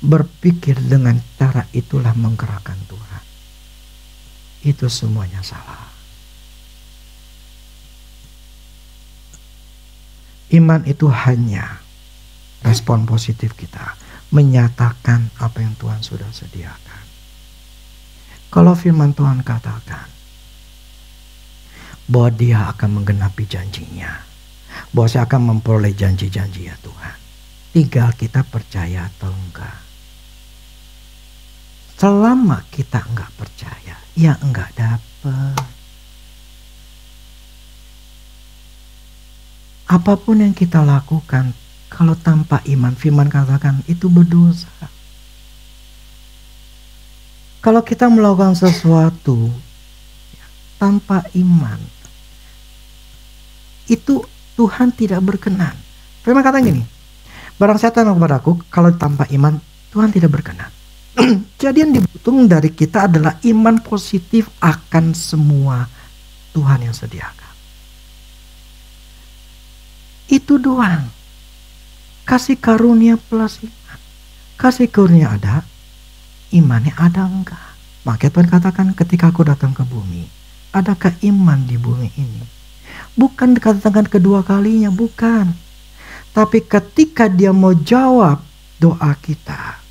Berpikir dengan cara itulah menggerakkan Tuhan. Itu semuanya salah. Iman itu hanya respon positif kita, menyatakan apa yang Tuhan sudah sediakan. Kalau firman Tuhan katakan bahwa Dia akan menggenapi janjinya, bahwa saya akan memperoleh janji-janji ya Tuhan, tinggal kita percaya atau enggak. Selama kita enggak percaya, ya enggak dapat. Apapun yang kita lakukan, kalau tanpa iman, firman katakan itu berdosa. Kalau kita melakukan sesuatu tanpa iman, itu Tuhan tidak berkenan. Firman kata gini, barang siapa yang kepadaku, kalau tanpa iman, Tuhan tidak berkenan. Jadi yang dibutuhkan dari kita adalah iman positif akan semua Tuhan yang sediakan. Itu doang. Kasih karunia plus iman. Kasih karunia ada, imannya ada enggak. Maka Tuhan katakan ketika aku datang ke bumi, adakah iman di bumi ini? Bukan dikatakan kedua kalinya, bukan. Tapi ketika Dia mau jawab doa kita,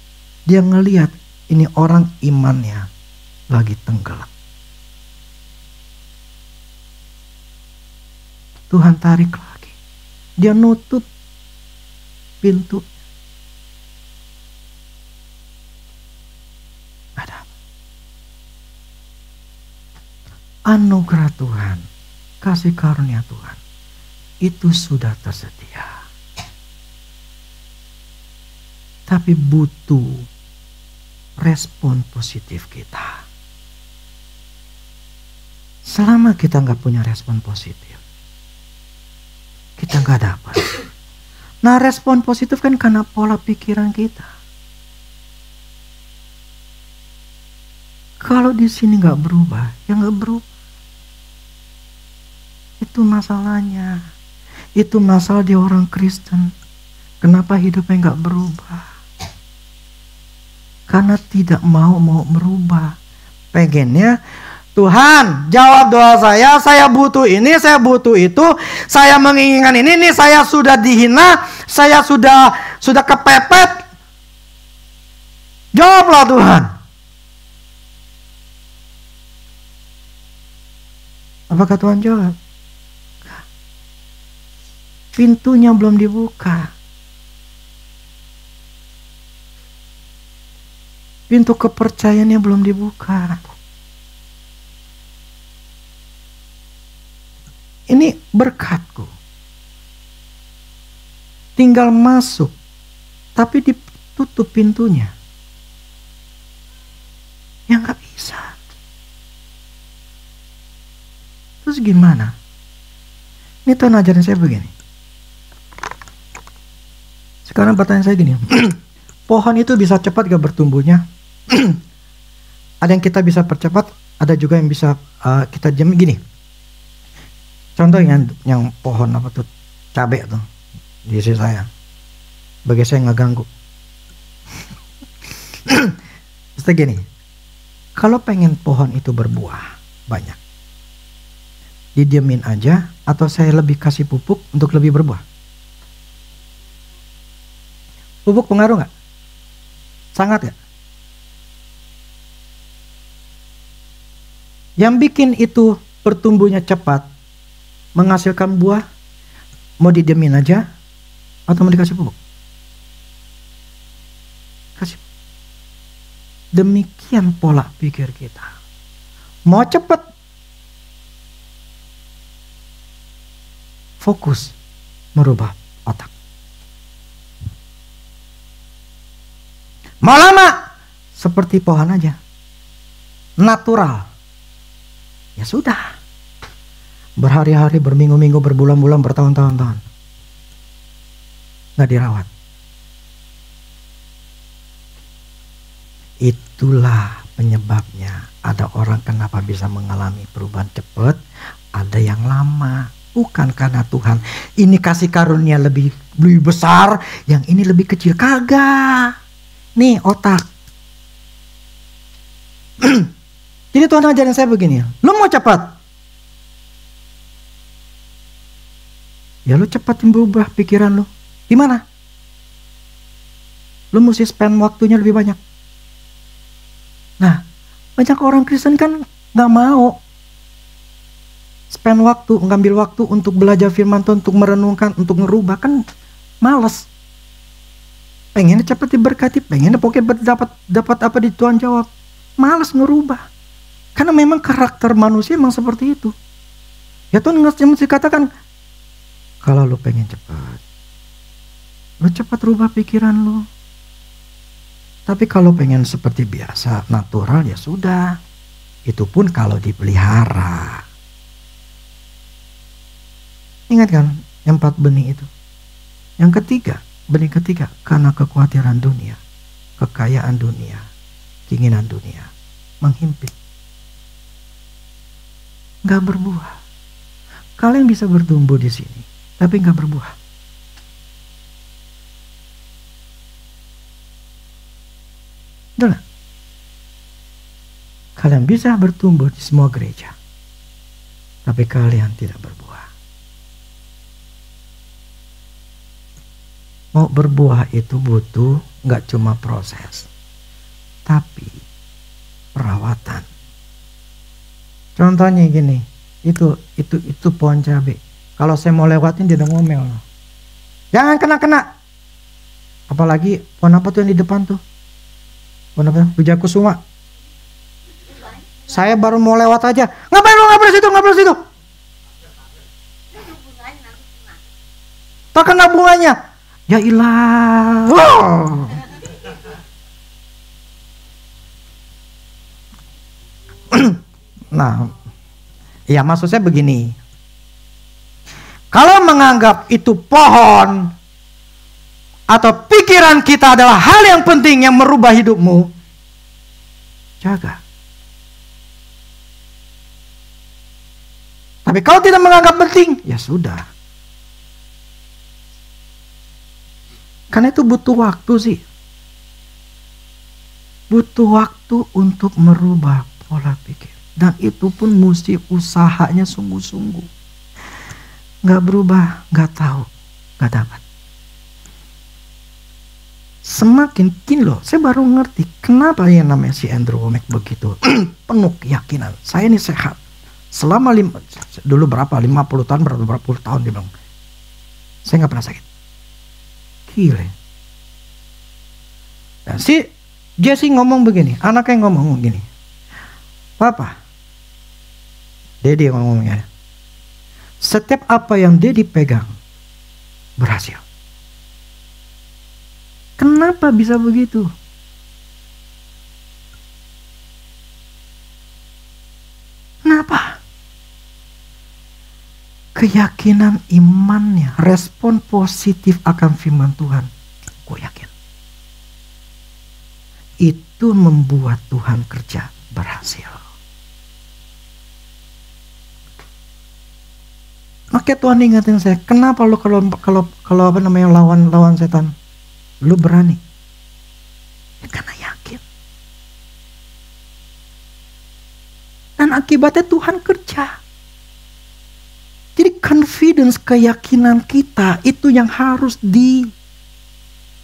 Dia ngelihat ini orang imannya lagi tenggelam. Tuhan tarik lagi. Dia nutup pintu. Ada anugerah Tuhan, kasih karunia Tuhan, itu sudah tersedia. Tapi butuh respon positif kita. Selama kita nggak punya respon positif, kita nggak dapat. Nah, respon positif kan karena pola pikiran kita. Kalau di sini nggak berubah, ya nggak berubah. Itu masalahnya. Itu masalah di orang Kristen. Kenapa hidupnya nggak berubah? Karena tidak mau merubah. Pengennya Tuhan jawab doa saya butuh ini, saya butuh itu, saya menginginkan ini, saya sudah dihina, saya sudah kepepet. Jawablah Tuhan. Apakah Tuhan jawab? Pintunya belum dibuka. Pintu kepercayaannya belum dibuka. Ini berkatku. Tinggal masuk. Tapi ditutup pintunya. Ya gak bisa. Terus gimana? Ini Tuhan ajarin saya begini. Sekarang pertanyaan saya gini. Pohon itu bisa cepat gak bertumbuhnya? Ada yang kita bisa percepat, ada juga yang bisa kita diam gini. Contoh yang pohon apa tuh, cabai tuh di sisi saya. Bagi saya nggak ganggu. Terus gini, kalau pengen pohon itu berbuah banyak, didiemin aja atau saya lebih kasih pupuk untuk lebih berbuah? Pupuk pengaruh nggak? Sangat ya. Yang bikin itu bertumbuhnya cepat, menghasilkan buah, mau didiemin aja atau mau dikasih pupuk? Kasih. Demikian pola pikir kita. Mau cepat, fokus merubah otak. Mau lama, seperti pohon aja, natural. Ya sudah, berhari-hari, berminggu-minggu, berbulan-bulan, bertahun-tahun, nggak dirawat. Itulah penyebabnya ada orang kenapa bisa mengalami perubahan cepat, ada yang lama. Bukan karena Tuhan ini kasih karunia lebih besar, yang ini lebih kecil. Kagak. Nih otak. Jadi Tuhan ajarin saya begini, lu mau cepat? Ya lu cepatin berubah pikiran lu. Gimana? Lu mesti spend waktunya lebih banyak. Nah, banyak orang Kristen kan gak mau spend waktu, ngambil waktu untuk belajar firman Tuhan, untuk merenungkan, untuk ngerubah, kan males. Pengennya cepat diberkati, pengennya pokoknya dapat apa di Tuhan jawab. Males ngerubah. Karena memang karakter manusia memang seperti itu. Ya Tuhan mesti katakan, kalau lu pengen cepat, lu cepat rubah pikiran lu. Tapi kalau pengen seperti biasa, natural, ya sudah. Itu pun kalau dipelihara. Ingat kan yang 4 benih itu. Yang ketiga, benih ketiga, karena kekhawatiran dunia, kekayaan dunia, keinginan dunia menghimpit, nggak berbuah. Kalian bisa bertumbuh di sini, tapi nggak berbuah. Udah, kalian bisa bertumbuh di semua gereja, tapi kalian tidak berbuah. Mau berbuah itu butuh nggak cuma proses, tapi perawatan. Contohnya gini, itu pohon cabai. Kalau saya mau lewatin dia udah ngomel. Jangan kena. Apalagi pohon apa tuh yang di depan tuh? Pohon apa? Wijakusuma. Saya baru mau lewat aja. Ngapain lu ngapres situ? Tak kena bunganya. Ya ilah. Oh. Nah, ya maksud saya begini. Kalau menganggap itu pohon atau pikiran kita adalah hal yang penting yang merubah hidupmu, jaga. Tapi kalau tidak menganggap penting, ya sudah. Karena itu butuh waktu sih. Butuh waktu untuk merubah pola pikir. Dan itu pun mesti usahanya sungguh-sungguh. Gak berubah, gak tahu, gak dapat. Semakin kini loh, saya baru ngerti kenapa yang namanya si Andrew Wommack begitu penuh keyakinan. Saya ini sehat. Selama dulu berapa, 50 tahun, berapa puluh tahun dia bilang, saya gak pernah sakit. Gila. Dan si Jesse ngomong begini, anaknya ngomong begini, Papa, Daddy ngomongnya, setiap apa yang Daddy pegang berhasil. Kenapa bisa begitu? Kenapa? Keyakinan imannya, respon positif akan firman Tuhan, gue yakin itu membuat Tuhan kerja berhasil. Oke, Tuhan ingatin saya, kenapa lu kalau lawan setan, lu berani? Ya, karena yakin. Dan akibatnya Tuhan kerja. Jadi confidence, keyakinan kita itu yang harus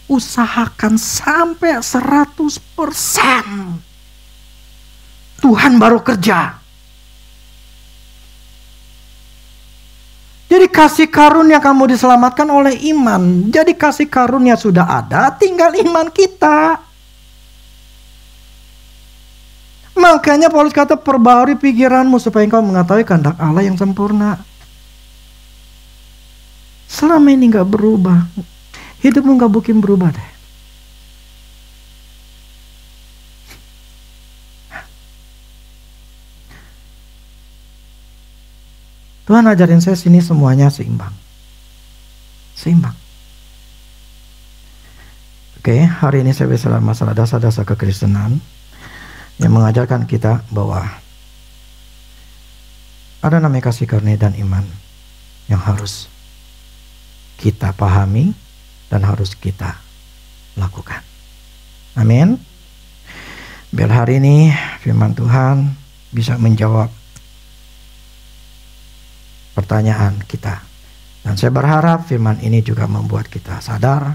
diusahakan sampai 100%. Tuhan baru kerja. Jadi kasih karunia kamu diselamatkan oleh iman. Jadi kasih karunia sudah ada, tinggal iman kita. Makanya Paulus kata, perbaharui pikiranmu supaya engkau mengetahui kehendak Allah yang sempurna. Selama ini gak berubah, hidupmu gak mungkin berubah deh. Tuhan ajarin saya sini semuanya seimbang. Seimbang. Oke, hari ini saya bicara masalah dasar-dasar kekristenan yang mengajarkan kita bahwa ada namanya kasih karunia dan iman yang harus kita pahami dan harus kita lakukan. Amin. Biar hari ini firman Tuhan bisa menjawab pertanyaan kita. Dan saya berharap firman ini juga membuat kita sadar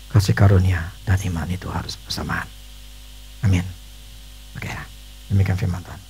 kasih karunia dan iman itu harus bersamaan. Amin. Oke, demikian firman Tuhan.